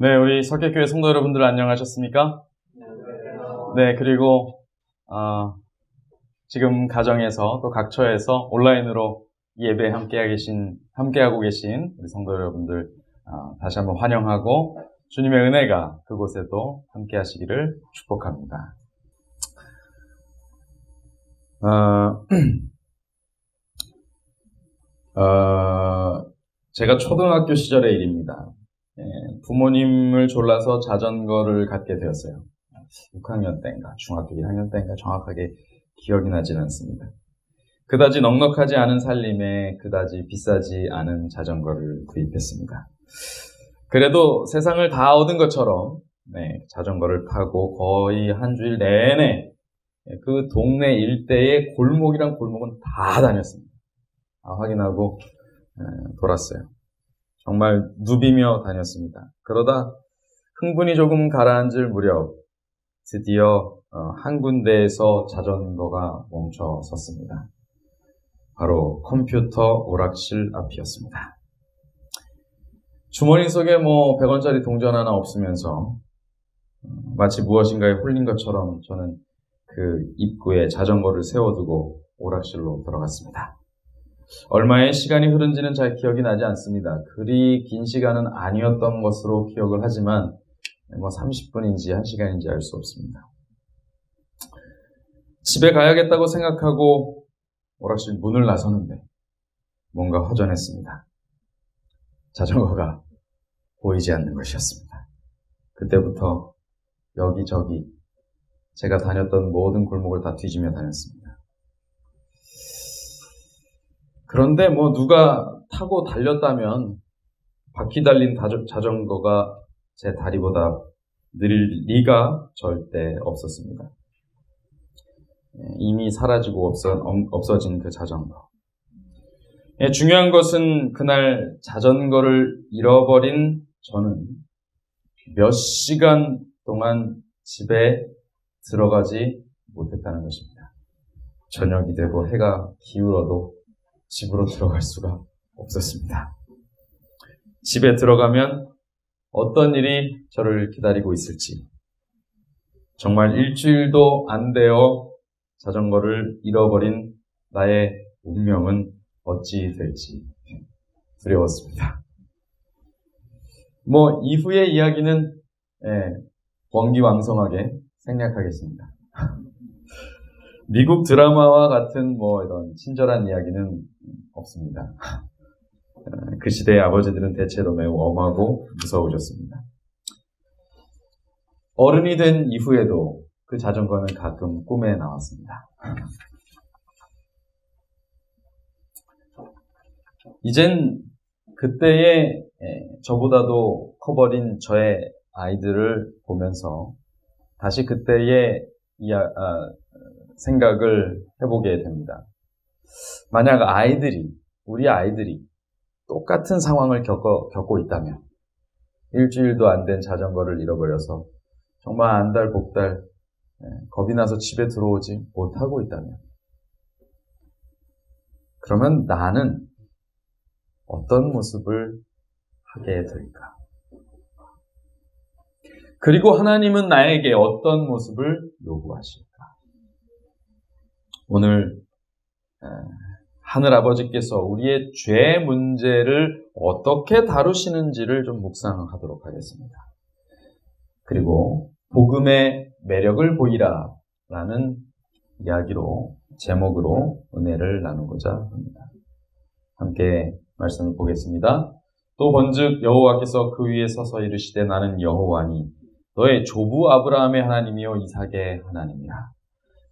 네, 우리 석계교회 성도 여러분들 안녕하셨습니까? 네, 그리고 지금 가정에서 또 각처에서 온라인으로 예배 함께하고 계신 우리 성도 여러분들 다시 한번 환영하고 주님의 은혜가 그곳에도 함께하시기를 축복합니다. 제가 초등학교 시절의 일입니다. 부모님을 졸라서 자전거를 갖게 되었어요. 6학년 때인가 중학교 1학년 때인가 정확하게 기억이 나지는 않습니다. 그다지 넉넉하지 않은 살림에 그다지 비싸지 않은 자전거를 구입했습니다. 그래도 세상을 다 얻은 것처럼 자전거를 타고 거의 한 주일 내내 그 동네 일대의 골목이란 골목은 다 다녔습니다. 확인하고 돌았어요. 정말 누비며 다녔습니다. 그러다 흥분이 조금 가라앉을 무렵 드디어 한 군데에서 자전거가 멈춰 섰습니다. 바로 컴퓨터 오락실 앞이었습니다. 주머니 속에 100원짜리 동전 하나 없으면서 마치 무엇인가에 홀린 것처럼 저는 그 입구에 자전거를 세워두고 오락실로 들어갔습니다. 얼마의 시간이 흐른지는 잘 기억이 나지 않습니다. 그리 긴 시간은 아니었던 것으로 기억을 하지만 30분인지 1시간인지 알 수 없습니다. 집에 가야겠다고 생각하고 오락실 문을 나서는데 뭔가 허전했습니다. 자전거가 보이지 않는 것이었습니다. 그때부터 여기저기 제가 다녔던 모든 골목을 다 뒤지며 다녔습니다. 그런데 누가 타고 달렸다면 바퀴 달린 자전거가 제 다리보다 느릴 리가 절대 없었습니다. 이미 사라지고 없어진 그 자전거. 중요한 것은 그날 자전거를 잃어버린 저는 몇 시간 동안 집에 들어가지 못했다는 것입니다. 저녁이 되고 해가 기울어도 집으로 들어갈 수가 없었습니다. 집에 들어가면 어떤 일이 저를 기다리고 있을지, 정말 일주일도 안 되어 자전거를 잃어버린 나의 운명은 어찌 될지 두려웠습니다. 이후의 이야기는 원기왕성하게 생략하겠습니다. 미국 드라마와 같은 이런 친절한 이야기는 없습니다. 그 시대의 아버지들은 대체로 매우 엄하고 무서우셨습니다. 어른이 된 이후에도 그 자전거는 가끔 꿈에 나왔습니다. 이젠 그때의 저보다도 커버린 저의 아이들을 보면서 다시 그때의 생각을 해보게 됩니다. 만약 우리 아이들이 똑같은 상황을 겪고 있다면, 일주일도 안 된 자전거를 잃어버려서 정말 안달복달 겁이 나서 집에 들어오지 못하고 있다면, 그러면 나는 어떤 모습을 하게 될까? 그리고 하나님은 나에게 어떤 모습을 요구하실까? 오늘 하늘아버지께서 우리의 죄 문제를 어떻게 다루시는지를 좀 묵상하도록 하겠습니다. 그리고 복음의 매력을 보이라 라는 이야기로, 제목으로 은혜를 나누고자 합니다. 함께 말씀을 보겠습니다. 또 번즉 여호와께서 그 위에 서서 이르시되 나는 여호와니 너의 조부 아브라함의 하나님이요 이삭의 하나님이라.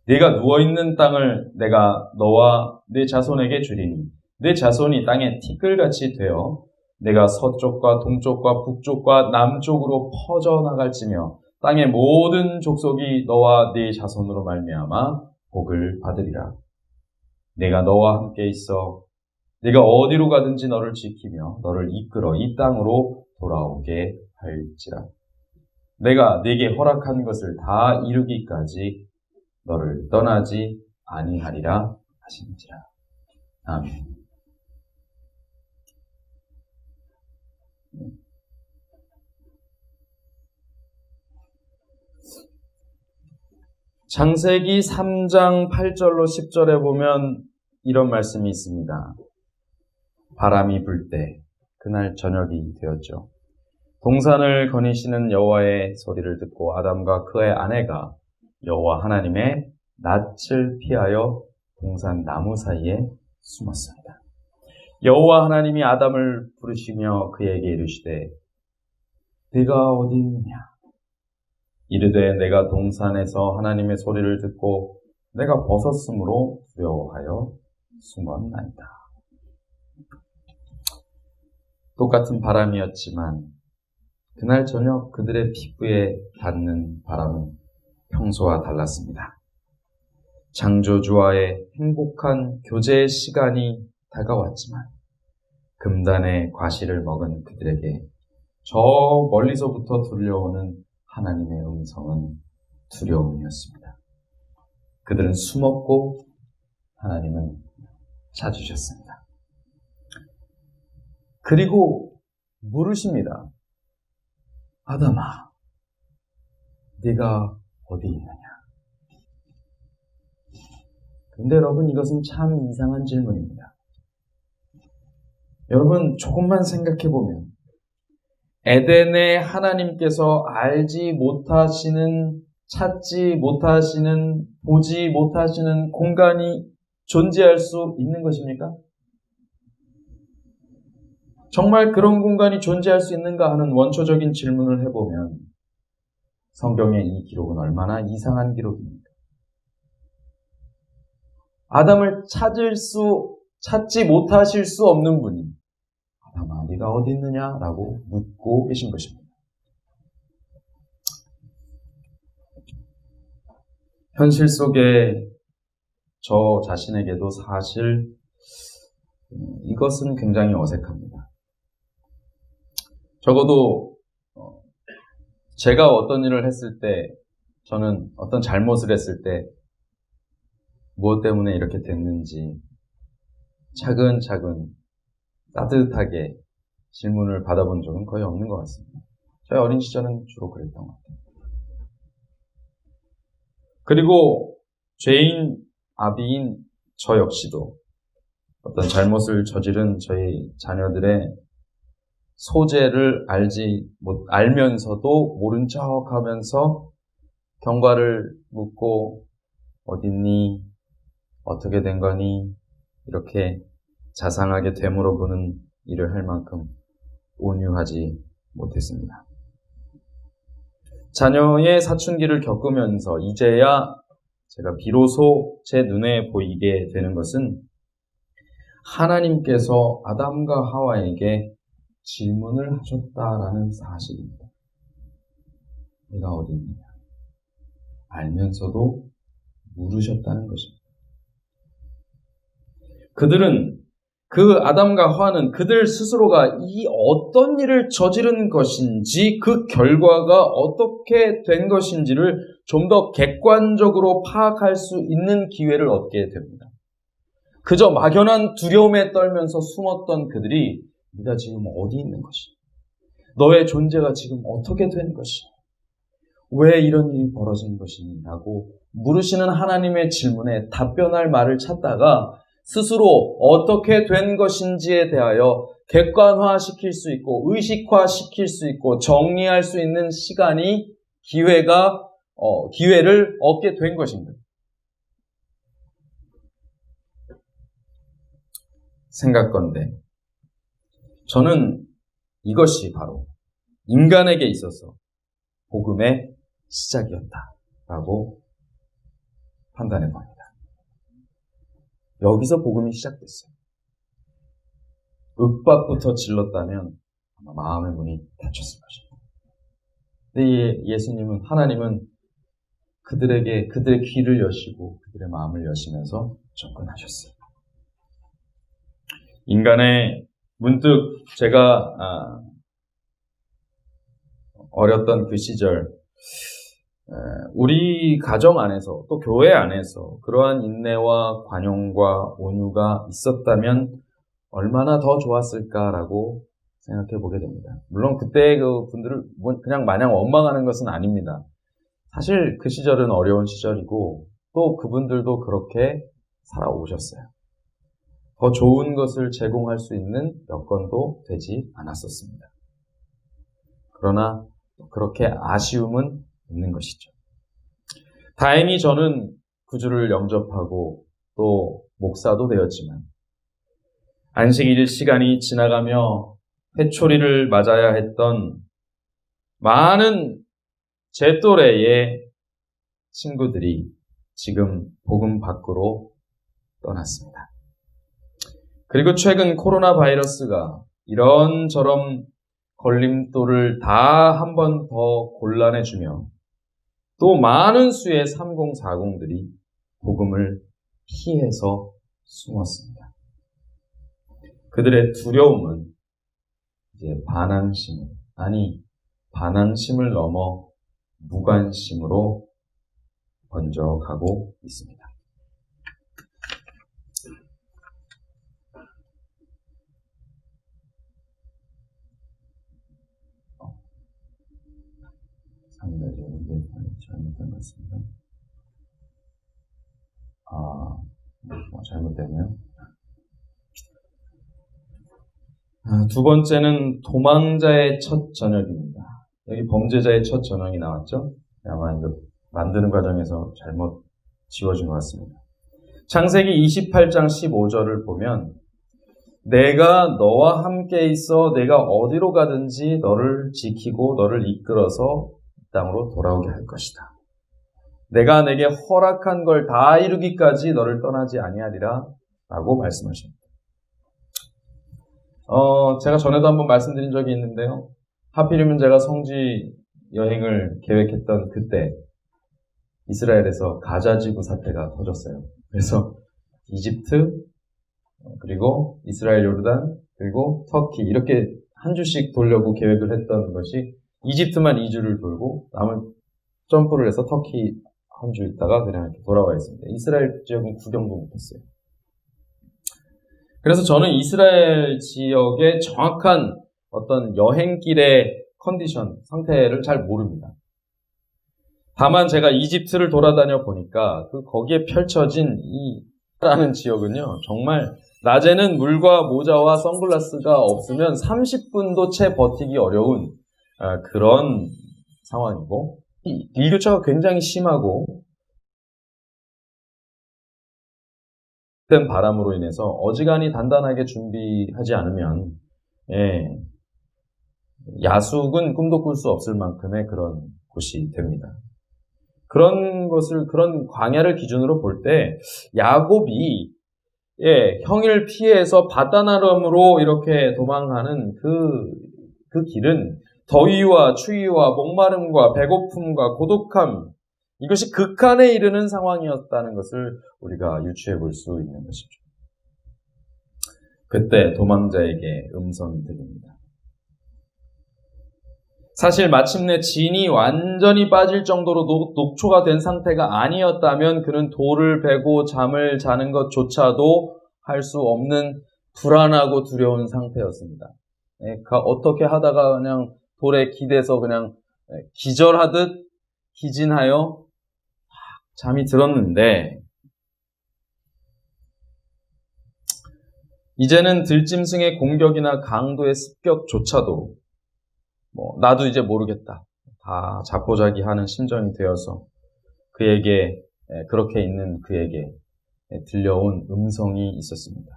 네가 누워있는 땅을 내가 너와 네 자손에게 주리니 네 자손이 땅에 티끌같이 되어 내가 서쪽과 동쪽과 북쪽과 남쪽으로 퍼져나갈지며 땅의 모든 족속이 너와 네 자손으로 말미암아 복을 받으리라. 내가 너와 함께 있어 네가 어디로 가든지 너를 지키며 너를 이끌어 이 땅으로 돌아오게 할지라. 내가 네게 허락한 것을 다 이루기까지 너를 떠나지 아니하리라 하시니라. 아멘. 창세기 3장 8절로 10절에 보면 이런 말씀이 있습니다. 바람이 불 때 그날 저녁이 되었죠. 동산을 거니시는 여호와의 소리를 듣고 아담과 그의 아내가 여호와 하나님의 낯을 피하여 동산 나무 사이에 숨었습니다. 여호와 하나님이 아담을 부르시며 그에게 이르시되 네가 어디 있느냐? 이르되 내가 동산에서 하나님의 소리를 듣고 내가 벗었으므로 두려워하여 숨었나이다. 똑같은 바람이었지만 그날 저녁 그들의 피부에 닿는 바람은 평소와 달랐습니다. 창조주와의 행복한 교제의 시간이 다가왔지만 금단의 과실을 먹은 그들에게 저 멀리서부터 들려오는 하나님의 음성은 두려움이었습니다. 그들은 숨었고 하나님은 찾으셨습니다. 그리고 물으십니다. 아담아, 네가 어디 있느냐? 근데 여러분, 이것은 참 이상한 질문입니다. 여러분, 조금만 생각해보면 에덴에 하나님께서 알지 못하시는, 찾지 못하시는, 보지 못하시는 공간이 존재할 수 있는 것입니까? 정말 그런 공간이 존재할 수 있는가 하는 원초적인 질문을 해보면 성경의 이 기록은 얼마나 이상한 기록입니까? 아담을 찾지 못하실 수 없는 분이 아담아, 네가 어디 있느냐? 라고 묻고 계신 것입니다. 현실 속에 저 자신에게도 사실 이것은 굉장히 어색합니다. 적어도 제가 어떤 일을 했을 때, 저는 어떤 잘못을 했을 때 무엇 때문에 이렇게 됐는지 차근차근 따뜻하게 질문을 받아본 적은 거의 없는 것 같습니다. 저희 어린 시절은 주로 그랬던 것 같아요. 그리고 죄인 아비인 저 역시도 어떤 잘못을 저지른 저희 자녀들의 소재를 알면서도 모른 척 하면서 경과를 묻고 어딨니? 어떻게 된 거니? 이렇게 자상하게 되물어 보는 일을 할 만큼 온유하지 못했습니다. 자녀의 사춘기를 겪으면서 이제야 제가 비로소 제 눈에 보이게 되는 것은 하나님께서 아담과 하와에게 질문을 하셨다라는 사실입니다. 네가 어디 있느냐? 알면서도 물으셨다는 것입니다. 그 아담과 하와는 그들 스스로가 이 어떤 일을 저지른 것인지 그 결과가 어떻게 된 것인지를 좀 더 객관적으로 파악할 수 있는 기회를 얻게 됩니다. 그저 막연한 두려움에 떨면서 숨었던 그들이 네가 지금 어디 있는 것이냐? 너의 존재가 지금 어떻게 된 것이냐? 왜 이런 일이 벌어진 것이니? 라고 물으시는 하나님의 질문에 답변할 말을 찾다가 스스로 어떻게 된 것인지에 대하여 객관화시킬 수 있고 의식화시킬 수 있고 정리할 수 있는 기회를 얻게 된 것입니다. 생각건대 저는 이것이 바로 인간에게 있어서 복음의 시작이었다라고 판단해 봅니다. 여기서 복음이 시작됐어요. 윽박부터 질렀다면 아마 마음의 문이 닫혔을 것입니다. 근데 하나님은 그들의 귀를 여시고 그들의 마음을 여시면서 접근하셨어요. 문득 제가 어렸던 그 시절 우리 가정 안에서 또 교회 안에서 그러한 인내와 관용과 온유가 있었다면 얼마나 더 좋았을까라고 생각해 보게 됩니다. 물론 그때 그 분들을 그냥 마냥 원망하는 것은 아닙니다. 사실 그 시절은 어려운 시절이고 또 그분들도 그렇게 살아오셨어요. 더 좋은 것을 제공할 수 있는 여건도 되지 않았었습니다. 그러나 그렇게 아쉬움은 있는 것이죠. 다행히 저는 구주를 영접하고 또 목사도 되었지만 안식일 시간이 지나가며 회초리를 맞아야 했던 많은 제 또래의 친구들이 지금 복음 밖으로 떠났습니다. 그리고 최근 코로나 바이러스가 이런저런 걸림돌을 다 한 번 더 곤란해주며 또 많은 수의 3040들이 복음을 피해서 숨었습니다. 그들의 두려움은 이제 반항심을 넘어 무관심으로 번져가고 있습니다. 잘못된 것 같습니다. 잘못됐네요. 두 번째는 도망자의 첫 저녁입니다. 여기 범죄자의 첫 저녁이 나왔죠? 아마 이거 만드는 과정에서 잘못 지워진 것 같습니다. 창세기 28장 15절을 보면 내가 너와 함께 있어 내가 어디로 가든지 너를 지키고 너를 이끌어서 이 땅으로 돌아오게 할 것이다. 내가 내게 허락한 걸 다 이루기까지 너를 떠나지 아니하리라 라고 말씀하십니다. 제가 전에도 한번 말씀드린 적이 있는데요. 하필이면 제가 성지 여행을 계획했던 그때 이스라엘에서 가자지구 사태가 터졌어요. 그래서 이집트, 그리고 이스라엘, 요르단, 그리고 터키 이렇게 한 주씩 돌려고 계획을 했던 것이 이집트만 2주를 돌고 남은 점프를 해서 터키 한 주 있다가 그냥 이렇게 돌아와 있습니다. 이스라엘 지역은 구경도 못했어요. 그래서 저는 이스라엘 지역의 정확한 어떤 여행길의 컨디션, 상태를 잘 모릅니다. 다만 제가 이집트를 돌아다녀 보니까 거기에 펼쳐진 라는 지역은요, 정말 낮에는 물과 모자와 선글라스가 없으면 30분도 채 버티기 어려운 그런 상황이고, 일교차가 굉장히 심하고 된 바람으로 인해서 어지간히 단단하게 준비하지 않으면 야숙은 꿈도 꿀 수 없을 만큼의 그런 곳이 됩니다. 그런 광야를 기준으로 볼 때 야곱이 형을 피해서 바다나름으로 이렇게 도망가는 그 길은 더위와 추위와 목마름과 배고픔과 고독함, 이것이 극한에 이르는 상황이었다는 것을 우리가 유추해 볼 수 있는 것이죠. 그때 도망자에게 음성이 들립니다. 사실 마침내 진이 완전히 빠질 정도로 녹초가 된 상태가 아니었다면 그는 돌을 베고 잠을 자는 것조차도 할 수 없는 불안하고 두려운 상태였습니다. 어떻게 하다가 그냥 돌에 기대서 그냥 기절하듯 기진하여 잠이 들었는데 이제는 들짐승의 공격이나 강도의 습격조차도 나도 이제 모르겠다. 다 자포자기하는 심정이 되어서 그렇게 있는 그에게 들려온 음성이 있었습니다.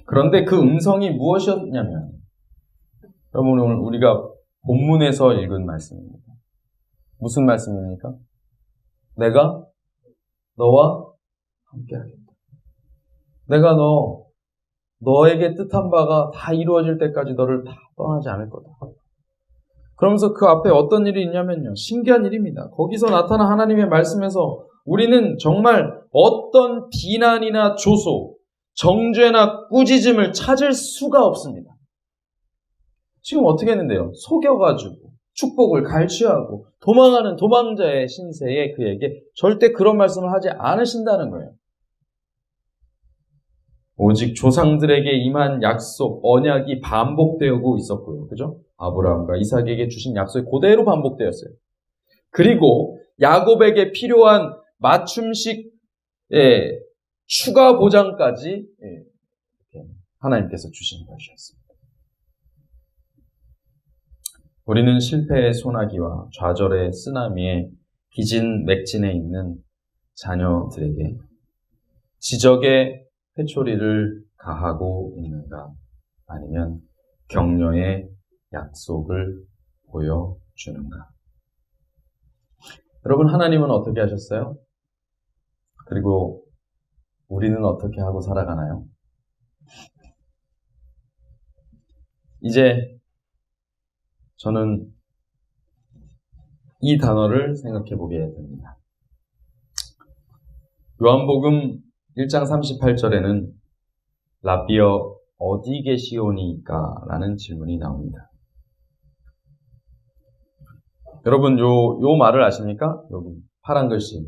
그런데 그 음성이 무엇이었냐면, 여러분 오늘 우리가 본문에서 읽은 말씀입니다. 무슨 말씀입니까? 내가 너와 함께하겠다. 내가 너에게 뜻한 바가 다 이루어질 때까지 너를 다 떠나지 않을 거다. 그러면서 그 앞에 어떤 일이 있냐면요. 신기한 일입니다. 거기서 나타난 하나님의 말씀에서 우리는 정말 어떤 비난이나 조소, 정죄나 꾸짖음을 찾을 수가 없습니다. 지금 어떻게 했는데요? 속여가지고 축복을 갈취하고 도망하는 도망자의 신세에 그에게 절대 그런 말씀을 하지 않으신다는 거예요. 오직 조상들에게 임한 약속, 언약이 반복되고 있었고요. 그죠? 아브라함과 이삭에게 주신 약속이 그대로 반복되었어요. 그리고 야곱에게 필요한 맞춤식 추가 보장까지 하나님께서 주신 것이었습니다. 우리는 실패의 소나기와 좌절의 쓰나미에 기진맥진해 있는 자녀들에게 지적의 회초리를 가하고 있는가, 아니면 격려의 약속을 보여주는가. 여러분, 하나님은 어떻게 하셨어요? 그리고 우리는 어떻게 하고 살아가나요? 이제 저는 이 단어를 생각해 보게 됩니다. 요한복음 1장 38절에는 라비어 어디 계시오니까? 라는 질문이 나옵니다. 여러분, 요 말을 아십니까? 여기 파란 글씨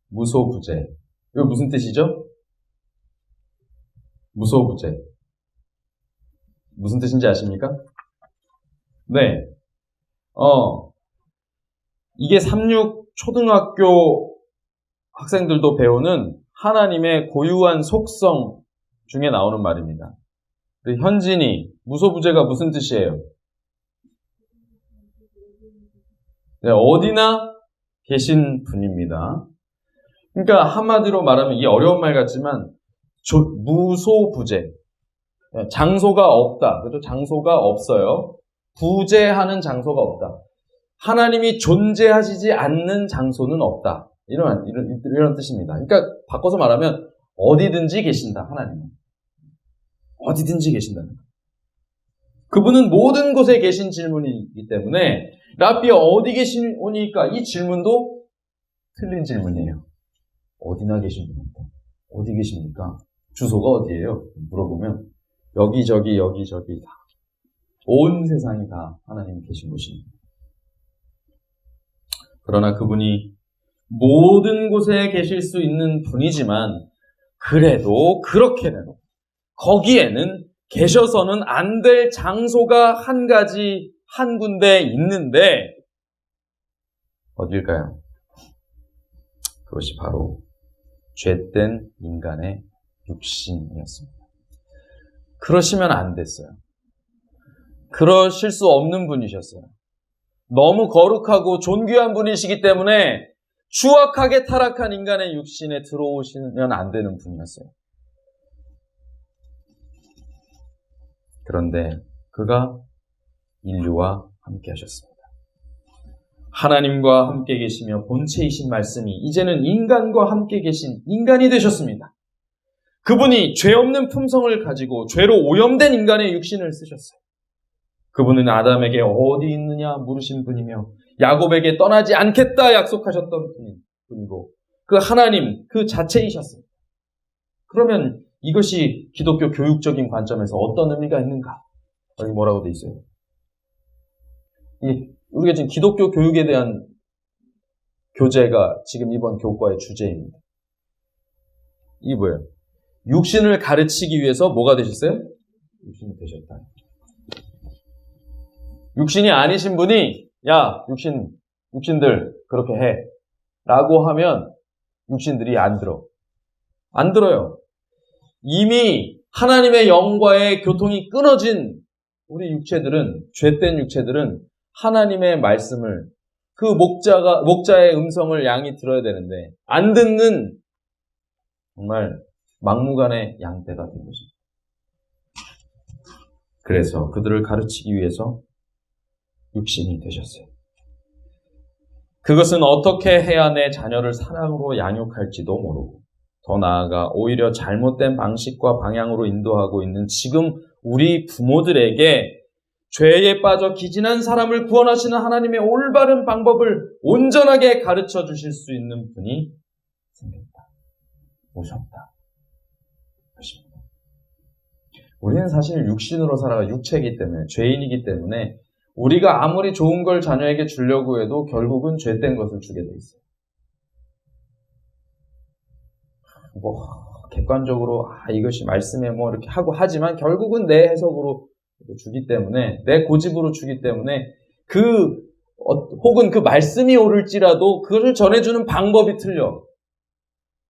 무소부재. 이거 무슨 뜻이죠? 무소부재. 무슨 뜻인지 아십니까? 네. 이게 36 초등학교 학생들도 배우는 하나님의 고유한 속성 중에 나오는 말입니다. 현진이, 무소부재가 무슨 뜻이에요? 네, 어디나 계신 분입니다. 그러니까 한마디로 말하면 이게 어려운 말 같지만 무소부재. 장소가 없다. 그렇죠? 장소가 없어요. 부재하는 장소가 없다. 하나님이 존재하시지 않는 장소는 없다. 이런 뜻입니다. 그러니까 바꿔서 말하면 어디든지 계신다. 하나님은. 어디든지 계신다는 거예요. 그분은 모든 곳에 계신 질문이기 때문에 라비어 어디 계시오니까 이 질문도 틀린 질문이에요. 어디나 계신 분인데 어디 계십니까? 주소가 어디예요? 물어보면 여기저기 다, 온 세상이 다 하나님이 계신 곳입니다. 그러나 그분이 모든 곳에 계실 수 있는 분이지만 그래도 그렇게는 거기에는 계셔서는 안 될 장소가 한 군데 있는데 어딜까요? 그것이 바로 죄된 인간의 육신이었습니다. 그러시면 안 됐어요. 그러실 수 없는 분이셨어요. 너무 거룩하고 존귀한 분이시기 때문에 추악하게 타락한 인간의 육신에 들어오시면 안 되는 분이었어요. 그런데 그가 인류와 함께 하셨습니다. 하나님과 함께 계시며 본체이신 말씀이 이제는 인간과 함께 계신 인간이 되셨습니다. 그분이 죄 없는 품성을 가지고 죄로 오염된 인간의 육신을 쓰셨어요. 그분은 아담에게 어디 있느냐 물으신 분이며 야곱에게 떠나지 않겠다 약속하셨던 분이고 그 하나님 그 자체이셨습니다. 그러면 이것이 기독교 교육적인 관점에서 어떤 의미가 있는가? 여기 뭐라고 돼 있어요? 우리가 지금 기독교 교육에 대한 교재가 지금 이번 교과의 주제입니다. 이게 뭐예요? 육신을 가르치기 위해서 뭐가 되셨어요? 육신이 되셨다. 육신이 아니신 분이 야 육신들 그렇게 해 라고 하면 육신들이 안 들어요. 이미 하나님의 영과의 교통이 끊어진 우리 육체들은, 죄된 육체들은 하나님의 말씀을, 그 목자의 음성을 양이 들어야 되는데 안 듣는 정말 막무가내 양떼가 된 것입니다. 그래서 그들을 가르치기 위해서 육신이 되셨어요. 그것은 어떻게 해야 내 자녀를 사랑으로 양육할지도 모르고 더 나아가 오히려 잘못된 방식과 방향으로 인도하고 있는 지금 우리 부모들에게 죄에 빠져 기진한 사람을 구원하시는 하나님의 올바른 방법을 온전하게 가르쳐 주실 수 있는 분이 생겼다. 오셨다. 그렇습니다. 우리는 사실 육신으로 살아가 육체이기 때문에, 죄인이기 때문에 우리가 아무리 좋은 걸 자녀에게 주려고 해도 결국은 죄된 것을 주게 돼 있어요. 객관적으로 이것이 말씀에 이렇게 하고 하지만 결국은 내 해석으로 주기 때문에, 내 고집으로 주기 때문에 그 혹은 그 말씀이 옳을지라도 그것을 전해주는 방법이 틀려.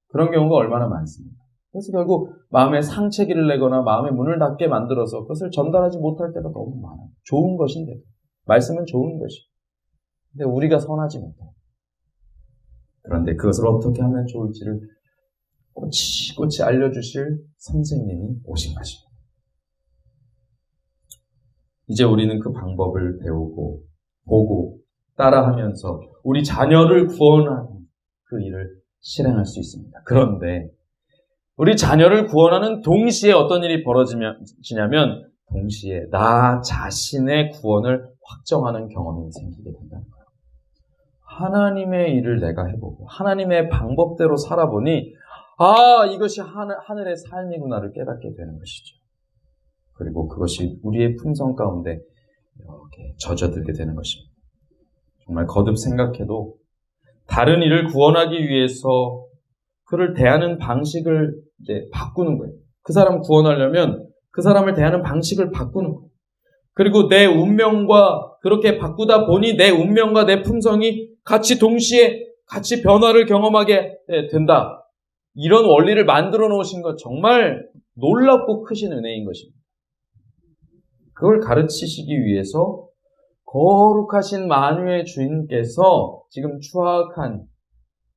그런 경우가 얼마나 많습니다. 그래서 결국 마음에 상처기를 내거나 마음의 문을 닫게 만들어서 그것을 전달하지 못할 때가 너무 많아요. 좋은 것인데도. 말씀은 좋은 것이에요. 근데 우리가 선하지 못해요. 그런데 그것을 어떻게 하면 좋을지를 꼬치꼬치 알려주실 선생님이 오신 것입니다. 이제 우리는 그 방법을 배우고 보고 따라하면서 우리 자녀를 구원하는 그 일을 실행할 수 있습니다. 그런데 우리 자녀를 구원하는 동시에 어떤 일이 벌어지냐면 동시에 나 자신의 구원을 확정하는 경험이 생기게 된다는 거예요. 하나님의 일을 내가 해보고 하나님의 방법대로 살아보니 이것이 하늘의 삶이구나를 깨닫게 되는 것이죠. 그리고 그것이 우리의 품성 가운데 이렇게 젖어들게 되는 것입니다. 정말 거듭 생각해도 다른 이를 구원하기 위해서 그를 대하는 방식을 이제 바꾸는 거예요. 그 사람 구원하려면 그 사람을 대하는 방식을 바꾸는 거예요. 그리고 내 운명과 그렇게 바꾸다 보니 내 운명과 내 품성이 동시에 같이 변화를 경험하게 된다. 이런 원리를 만들어 놓으신 것 정말 놀랍고 크신 은혜인 것입니다. 그걸 가르치시기 위해서 거룩하신 만유의 주인께서 지금 추악한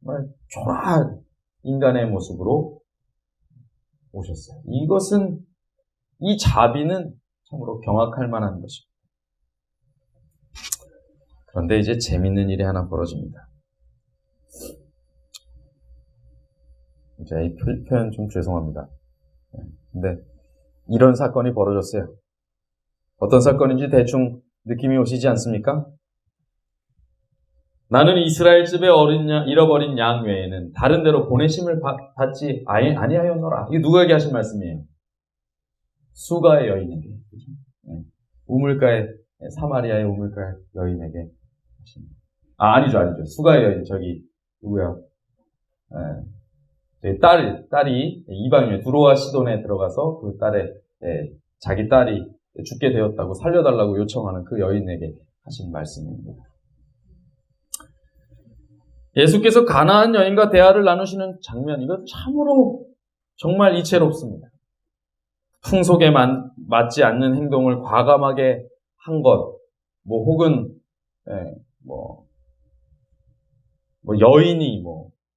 정말 초라한 인간의 모습으로 오셨어요. 이 자비는 참으로 경악할 만한 것입니다. 그런데 이제 재밌는 일이 하나 벌어집니다. 이제 이 표현 좀 죄송합니다. 근데 이런 사건이 벌어졌어요. 어떤 사건인지 대충 느낌이 오시지 않습니까? 나는 이스라엘 집에 잃어버린 양 외에는 다른 데로 보내심을 받지 아니하였노라. 이게 누구에게 하신 말씀이에요? 수가의 여인에게. 우물가의 사마리아의 우물가의 여인에게 하신. 아니죠. 수가의 여인 누구야? 딸이 이방인에 두로와 시돈에 들어가서 그 딸의 자기 딸이 죽게 되었다고 살려달라고 요청하는 그 여인에게 하신 말씀입니다. 예수께서 가나안 여인과 대화를 나누시는 장면, 이건 참으로 정말 이채롭습니다. 풍속에 맞지 않는 행동을 과감하게 한 것, 혹은 여인이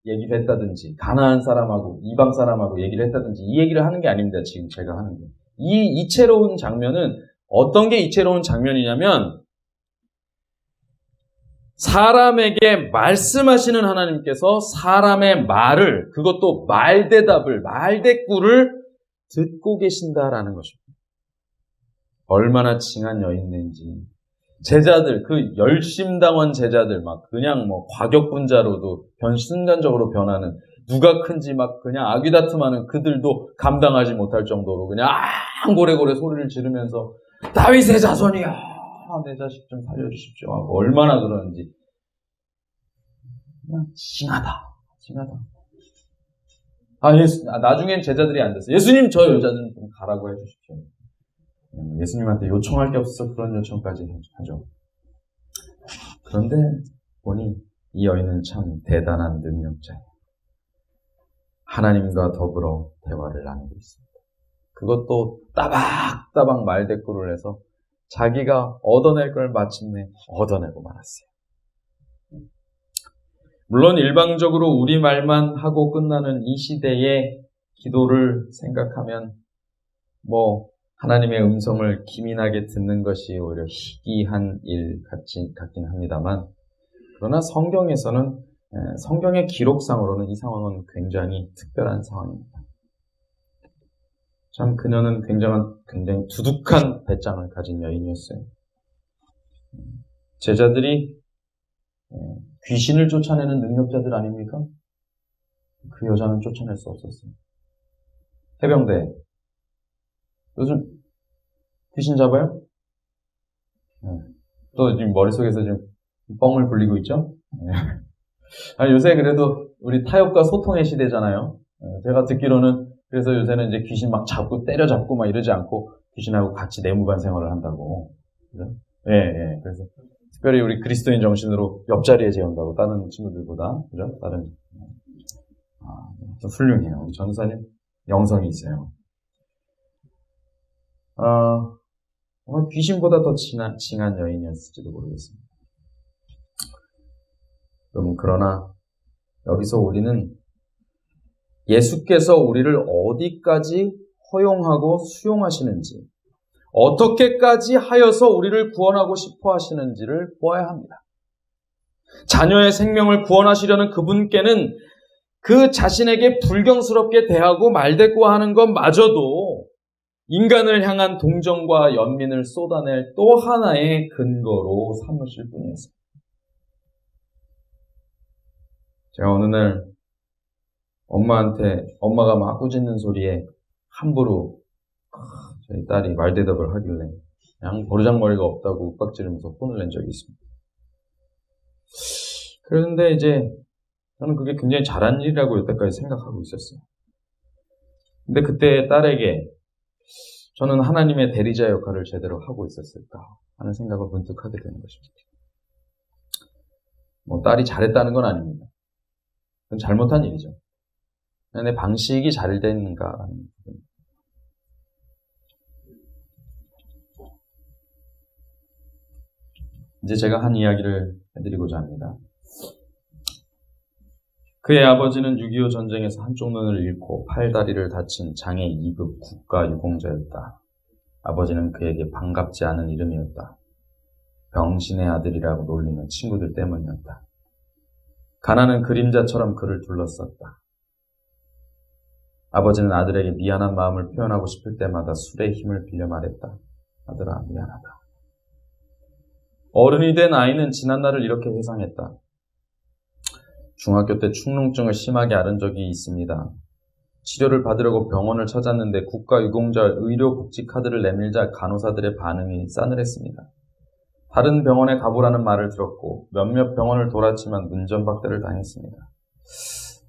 얘기를 했다든지, 가나안 사람하고 이방 사람하고 얘기를 했다든지, 이 얘기를 하는 게 아닙니다. 지금 제가 하는 게. 이 이채로운 장면은 어떤 게 이채로운 장면이냐면 사람에게 말씀하시는 하나님께서 사람의 말을, 그것도 말대꾸를 듣고 계신다라는 것입니다. 얼마나 칭한 여인인지. 제자들, 그 열심당원 제자들, 그냥 과격분자로도 순간적으로 변하는, 누가 큰지 그냥 아귀다툼하는 그들도 감당하지 못할 정도로 그냥 고래고래 소리를 지르면서 다윗의 자손이야, 내 자식 좀 살려주십시오 하고 얼마나 그러는지. 그냥 징하다. 나중엔 제자들이 안 됐어요. 예수님, 저 여자는 좀 가라고 해주십시오. 예수님한테 요청할 게 없어서 그런 요청까지 하죠. 그런데 보니 이 여인은 참 대단한 능력자예요. 하나님과 더불어 대화를 나누고 있습니다. 그것도 따박따박 말대꾸를 해서 자기가 얻어낼 걸 마침내 얻어내고 말았어요. 물론 일방적으로 우리말만 하고 끝나는 이 시대의 기도를 생각하면 하나님의 음성을 기민하게 듣는 것이 오히려 희귀한 일 같긴 합니다만, 그러나 성경에서는, 성경의 기록상으로는 이 상황은 굉장히 특별한 상황입니다. 참 그녀는 굉장히 두둑한 배짱을 가진 여인이었어요. 제자들이 귀신을 쫓아내는 능력자들 아닙니까? 그 여자는 쫓아낼 수 없었어요. 해병대, 요즘 귀신 잡아요? 또 지금 머릿속에서 지금 뻥을 굴리고 있죠? 요새 그래도 우리 타협과 소통의 시대잖아요. 제가 듣기로는 그래서 요새는 이제 귀신 때려잡고 이러지 않고 귀신하고 같이 내무반 생활을 한다고. 그죠? 예. 그래서 특별히 우리 그리스도인 정신으로 옆자리에 재운다고 다른 친구들보다, 그죠? 좀 훌륭해요. 우리 전사님 영성이 있어요. 정말 귀신보다 더 징한 여인이었을지도 모르겠습니다. 그러나 여기서 우리는 예수께서 우리를 어디까지 허용하고 수용하시는지, 어떻게까지 하여서 우리를 구원하고 싶어 하시는지를 보아야 합니다. 자녀의 생명을 구원하시려는 그분께는 그 자신에게 불경스럽게 대하고 말대꾸하는 것마저도 인간을 향한 동정과 연민을 쏟아낼 또 하나의 근거로 삼으실 뿐이었습니다. 제가 어느 날 엄마가 막 꾸짖는 소리에 함부로 저희 딸이 말대답을 하길래 그냥 버르장머리가 없다고 윽박지르면서 혼을 낸 적이 있습니다. 그런데 이제 저는 그게 굉장히 잘한 일이라고 여태까지 생각하고 있었어요. 근데 그때 딸에게 저는 하나님의 대리자 역할을 제대로 하고 있었을까 하는 생각을 문득 하게 되는 것입니다. 딸이 잘했다는 건 아닙니다. 그건 잘못한 일이죠. 내 방식이 잘 됐는가라는 부분. 이제 제가 한 이야기를 해드리고자 합니다. 그의 아버지는 6.25 전쟁에서 한쪽 눈을 잃고 팔다리를 다친 장애 2급 국가유공자였다. 아버지는 그에게 반갑지 않은 이름이었다. 병신의 아들이라고 놀리는 친구들 때문이었다. 가난은 그림자처럼 그를 둘러쌌다. 아버지는 아들에게 미안한 마음을 표현하고 싶을 때마다 술의 힘을 빌려 말했다. 아들아, 미안하다. 어른이 된 아이는 지난날을 이렇게 회상했다. 중학교 때 축농증을 심하게 앓은 적이 있습니다. 치료를 받으려고 병원을 찾았는데 국가유공자 의료복지 카드를 내밀자 간호사들의 반응이 싸늘했습니다. 다른 병원에 가보라는 말을 들었고 몇몇 병원을 돌았지만 문전박대를 당했습니다.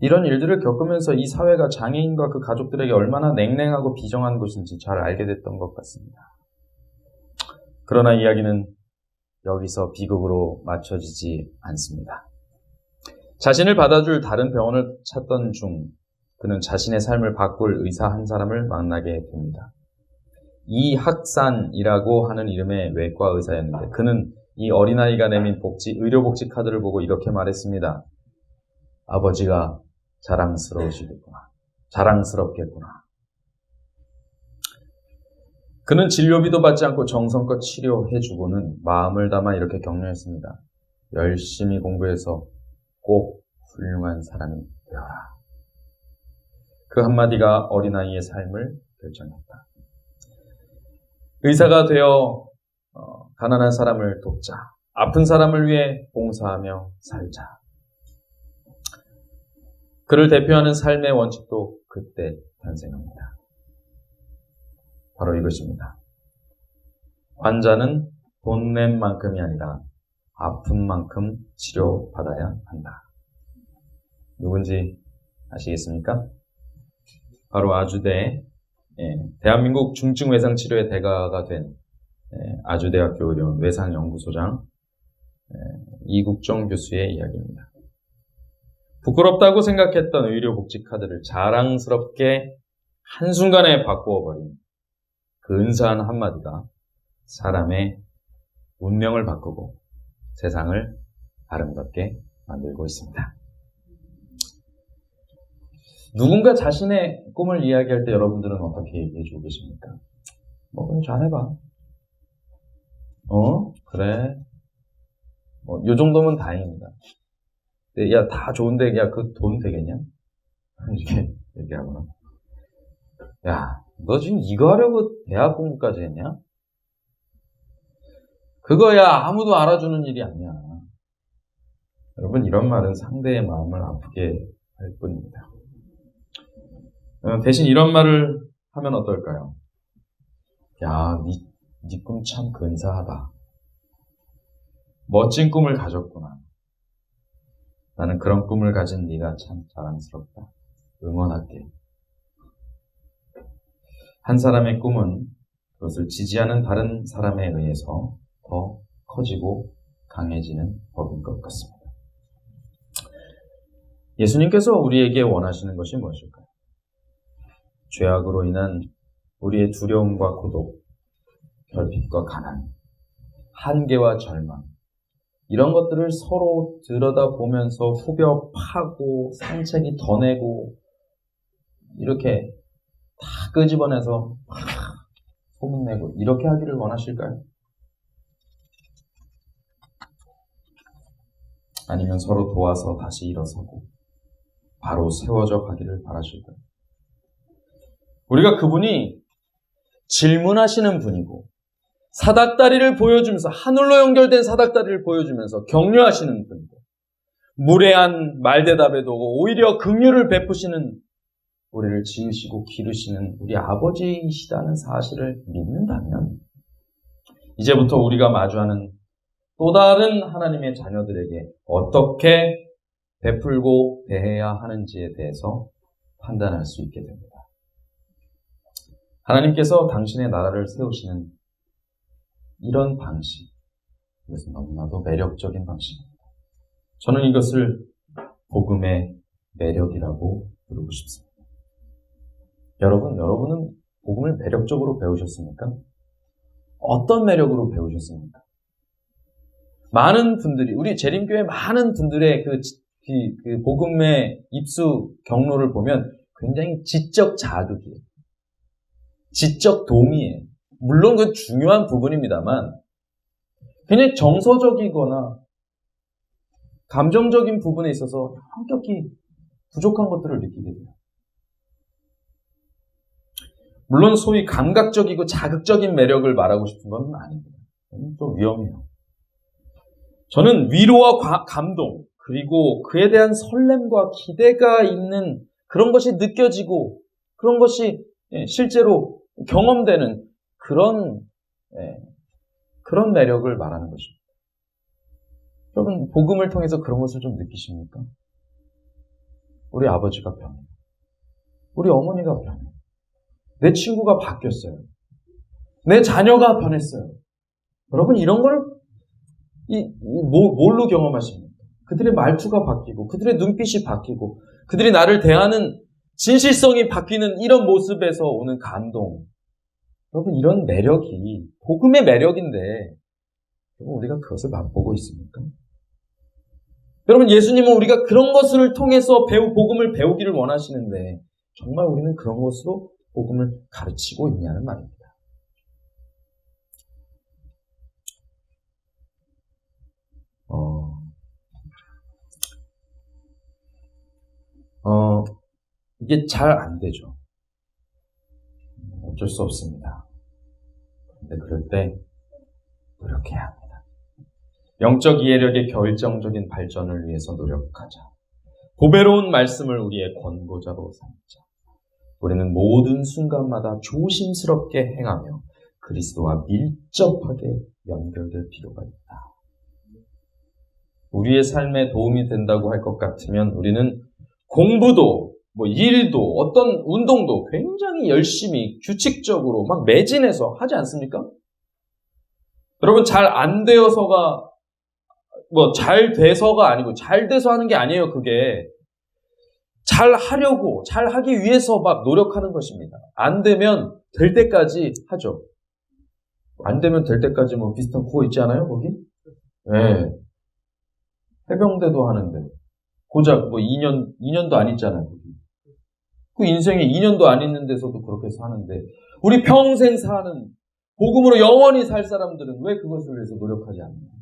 이런 일들을 겪으면서 이 사회가 장애인과 그 가족들에게 얼마나 냉랭하고 비정한 곳인지 잘 알게 됐던 것 같습니다. 그러나 이야기는 여기서 비극으로 맞춰지지 않습니다. 자신을 받아줄 다른 병원을 찾던 중 그는 자신의 삶을 바꿀 의사 한 사람을 만나게 됩니다. 이학산이라고 하는 이름의 외과 의사였는데 그는 이 어린아이가 내민 의료복지 카드를 보고 이렇게 말했습니다. 아버지가 자랑스럽겠구나. 그는 진료비도 받지 않고 정성껏 치료해주고는 마음을 담아 이렇게 격려했습니다. 열심히 공부해서 꼭 훌륭한 사람이 되어라. 그 한마디가 어린아이의 삶을 결정했다. 의사가 되어 가난한 사람을 돕자. 아픈 사람을 위해 봉사하며 살자. 그를 대표하는 삶의 원칙도 그때 탄생합니다. 바로 이것입니다. 환자는 돈 낸 만큼이 아니라 아픈 만큼 치료받아야 한다. 누군지 아시겠습니까? 바로 아주대, 대한민국 중증 외상 치료의 대가가 된 아주대학교 의료원 외상연구소장 이국종 교수의 이야기입니다. 부끄럽다고 생각했던 의료복지 카드를 자랑스럽게 한순간에 바꾸어버린 그 은사한 한마디가 사람의 운명을 바꾸고 세상을 아름답게 만들고 있습니다. 누군가 자신의 꿈을 이야기할 때 여러분들은 어떻게 얘기해주고 계십니까? 그냥 잘해봐. 그래. 요 정도면 다행입니다. 야, 다 좋은데, 야, 그 돈 되겠냐? 이렇게 얘기하거나. 야, 너 지금 이거 하려고 대학 공부까지 했냐? 그거야 아무도 알아주는 일이 아니야. 여러분, 이런 말은 상대의 마음을 아프게 할 뿐입니다. 대신 이런 말을 하면 어떨까요? 야, 네 꿈 참 근사하다. 멋진 꿈을 가졌구나. 나는 그런 꿈을 가진 네가 참 자랑스럽다. 응원할게. 한 사람의 꿈은 그것을 지지하는 다른 사람에 의해서 더 커지고 강해지는 법인 것 같습니다. 예수님께서 우리에게 원하시는 것이 무엇일까요? 죄악으로 인한 우리의 두려움과 고독, 결핍과 가난, 한계와 절망, 이런 것들을 서로 들여다보면서 후벼 파고 상책이 더 내고 이렇게 다 끄집어내서 소문내고 이렇게 하기를 원하실까요? 아니면 서로 도와서 다시 일어서고 바로 세워져 가기를 바라실까요? 우리가 그분이 질문하시는 분이고 사닥다리를 보여주면서 하늘로 연결된 사닥다리를 보여주면서 격려하시는 분이고 무례한 말대답에도 오히려 긍휼을 베푸시는 우리를 지으시고 기르시는 우리 아버지이시다는 사실을 믿는다면 이제부터 우리가 마주하는 또 다른 하나님의 자녀들에게 어떻게 베풀고 대해야 하는지에 대해서 판단할 수 있게 됩니다. 하나님께서 당신의 나라를 세우시는 이런 방식, 이것은 너무나도 매력적인 방식입니다. 저는 이것을 복음의 매력이라고 부르고 싶습니다. 여러분은 복음을 매력적으로 배우셨습니까? 어떤 매력으로 배우셨습니까? 많은 분들이, 우리 재림교회 많은 분들의 그 복음의 입수 경로를 보면 굉장히 지적 자극이에요. 지적 동의예요. 물론 그 중요한 부분입니다만 굉장히 정서적이거나 감정적인 부분에 있어서 성격이 부족한 것들을 느끼게 돼요. 물론 소위 감각적이고 자극적인 매력을 말하고 싶은 건 아닙니다. 좀 위험해요. 저는 위로와 감동 그리고 그에 대한 설렘과 기대가 있는 그런 것이 느껴지고 그런 것이 실제로 경험되는 그런 매력을 말하는 것입니다. 여러분 복음을 통해서 그런 것을 좀 느끼십니까? 우리 아버지가 변해요. 우리 어머니가 변해요. 내 친구가 바뀌었어요. 내 자녀가 변했어요. 여러분 이런 걸 뭘로 경험하십니까? 그들의 말투가 바뀌고 그들의 눈빛이 바뀌고 그들이 나를 대하는 진실성이 바뀌는 이런 모습에서 오는 감동. 여러분 이런 매력이 복음의 매력인데 여러분 우리가 그것을 맛보고 있습니까? 여러분 예수님은 우리가 그런 것을 통해서 복음을 배우기를 원하시는데 정말 우리는 그런 것으로 복음을 가르치고 있냐는 말입니다. 이게 잘 안 되죠. 어쩔 수 없습니다. 그런데 그럴 때 노력해야 합니다. 영적 이해력의 결정적인 발전을 위해서 노력하자. 보배로운 말씀을 우리의 권고자로 삼자. 우리는 모든 순간마다 조심스럽게 행하며 그리스도와 밀접하게 연결될 필요가 있다. 우리의 삶에 도움이 된다고 할 것 같으면 우리는 공부도 일도 어떤 운동도 굉장히 열심히 규칙적으로 막 매진해서 하지 않습니까? 여러분 잘 안 되어서가 잘 돼서가 아니고 잘 돼서 하는 게 아니에요. 그게 잘 하려고 잘 하기 위해서 막 노력하는 것입니다. 안 되면 될 때까지 하죠. 안 되면 될 때까지 비슷한 구호 있지 않아요? 거기? 네. 해병대도 하는데 고작 2년도 안 있잖아요. 거기. 그 인생에 2년도 안 있는 데서도 그렇게 해서 하는데 우리 평생 사는 복음으로 영원히 살 사람들은 왜 그것을 위해서 노력하지 않나요?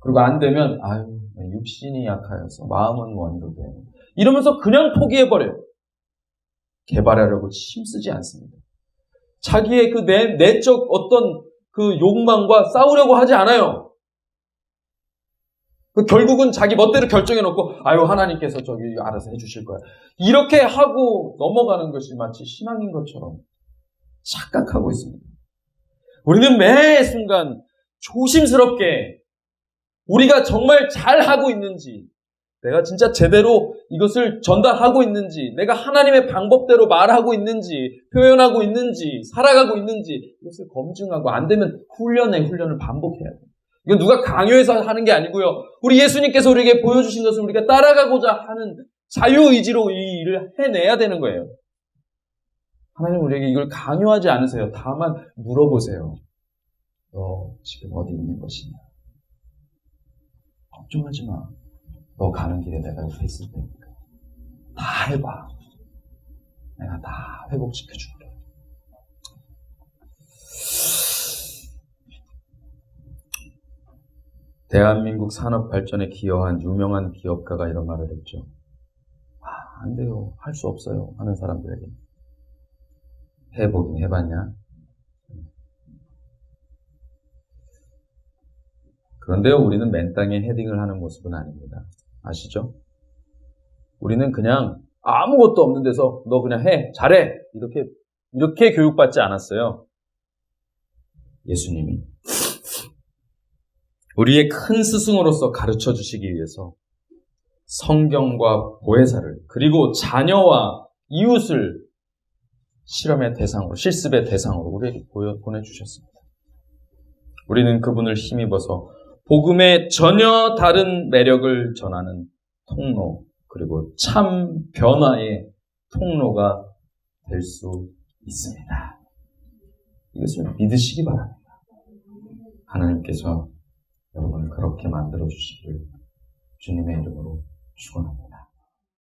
그리고 안 되면 육신이 약하여서 마음은 원이로되 이러면서 그냥 포기해버려요. 개발하려고 힘쓰지 않습니다. 자기의 그 내적 어떤 그 욕망과 싸우려고 하지 않아요. 결국은 자기 멋대로 결정해놓고 하나님께서 저기 알아서 해주실 거야. 이렇게 하고 넘어가는 것이 마치 신앙인 것처럼 착각하고 있습니다. 우리는 매 순간 조심스럽게 우리가 정말 잘하고 있는지 내가 진짜 제대로 이것을 전달하고 있는지 내가 하나님의 방법대로 말하고 있는지 표현하고 있는지 살아가고 있는지 이것을 검증하고 안 되면 훈련을 반복해야 돼요. 이건 누가 강요해서 하는 게 아니고요. 우리 예수님께서 우리에게 보여주신 것을 우리가 따라가고자 하는 자유의지로 이 일을 해내야 되는 거예요. 하나님 우리에게 이걸 강요하지 않으세요. 다만 물어보세요. 너 지금 어디 있는 것이냐? 걱정하지 마. 너 가는 길에 내가 옆에 있을 테니까. 다 해봐. 내가 다 회복시켜줄게. 대한민국 산업 발전에 기여한 유명한 기업가가 이런 말을 했죠. 안 돼요. 할 수 없어요. 하는 사람들에게. 해보긴 해봤냐? 그런데요, 우리는 맨 땅에 헤딩을 하는 모습은 아닙니다. 아시죠? 우리는 그냥 아무것도 없는 데서 너 그냥 해, 잘해! 이렇게 교육받지 않았어요. 예수님이 우리의 큰 스승으로서 가르쳐 주시기 위해서 성경과 보혜사를 그리고 자녀와 이웃을 실험의 대상으로, 실습의 대상으로 우리에게 보내주셨습니다. 우리는 그분을 힘입어서 복음의 전혀 다른 매력을 전하는 통로, 그리고 참 변화의 통로가 될 수 있습니다. 이것을 믿으시기 바랍니다. 하나님께서 여러분을 그렇게 만들어 주시기를 주님의 이름으로 축원합니다.